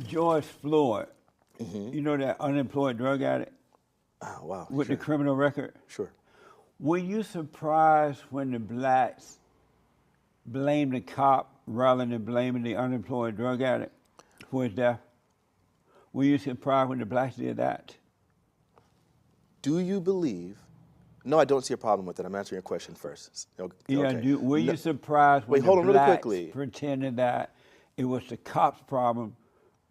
George Floyd, you know that unemployed drug addict Oh, wow. with Sure. the criminal record? Sure. Were you surprised when the blacks blamed the cop rather than blaming the unemployed drug addict for his death? Were you surprised when the blacks did that? Do you believe? No, I don't see a problem with it. I'm answering your question first. Yeah, Okay. were No- you surprised when Wait, hold the on really blacks quickly. pretended that it was the cops' problem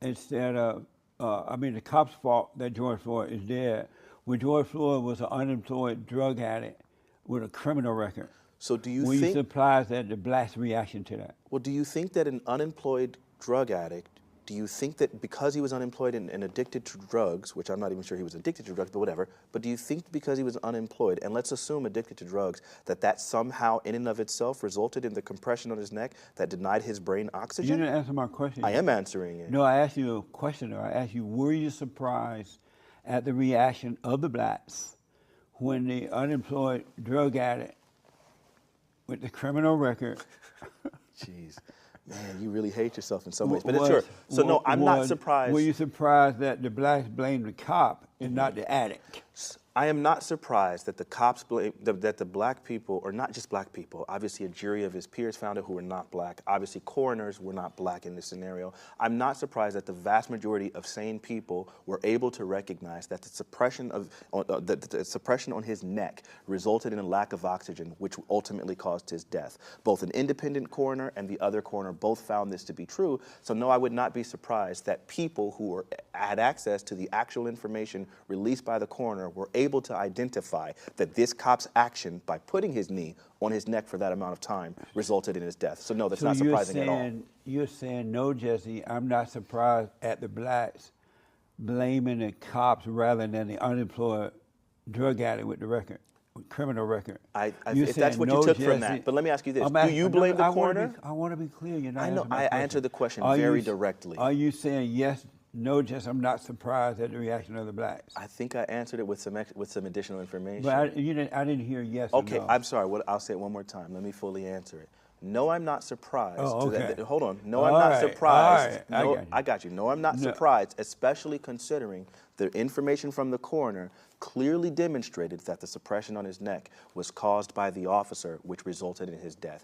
instead of, the cops' fault that George Floyd is dead, when George Floyd was an unemployed drug addict with a criminal record? So do you Were you think? surprised at the blacks' reaction to that? Well, do you think that an unemployed drug addict, do you think that because he was unemployed and addicted to drugs, which I'm not even sure he was addicted to drugs, but whatever, but do you think because he was unemployed, and let's assume addicted to drugs, that somehow in and of itself resulted in the compression on his neck that denied his brain You oxygen? didn't answer my question. I am answering it. No, I asked you a question. Though. I asked you, were you surprised at the reaction of the blacks when the unemployed drug addict with the criminal record Jeez. Man, you really hate yourself in some ways. But it's sure. So no, I'm not surprised. Were you surprised that the blacks blamed the cop and not the addict? I am not surprised that the cops blame, that the black people, or not just black people, obviously a jury of his peers found it who were not black. Obviously coroners were not black in this scenario. I'm not surprised that the vast majority of sane people were able to recognize that the suppression on his neck resulted in a lack of oxygen, which ultimately caused his death. Both an independent coroner and the other coroner both found this to be true. So no, I would not be surprised that people who had access to the actual information released by the coroner were able to identify that this cop's action by putting his knee on his neck for that amount of time resulted in his death. So no, that's not surprising at all. You're saying, no, Jesse, I'm not surprised at the blacks blaming the cops rather than the unemployed drug addict with the record, with criminal record. If that's what you took from that. But let me ask you this. Do you blame the coroner? I want to be clear. You're not I know. answering my I question. answered the question very directly. Are you saying yes, no, Jesse, I'm not surprised at the reaction of the blacks? I think I answered it with some additional information. But I didn't hear yes or Okay, no. I'm sorry. I'll say it one more time. Let me fully answer it. No, I'm not surprised. Oh, okay. Hold on. No, All I'm not right, surprised. all right. I got you. No, I'm not surprised, especially considering the information from the coroner clearly demonstrated that the suppression on his neck was caused by the officer, which resulted in his death.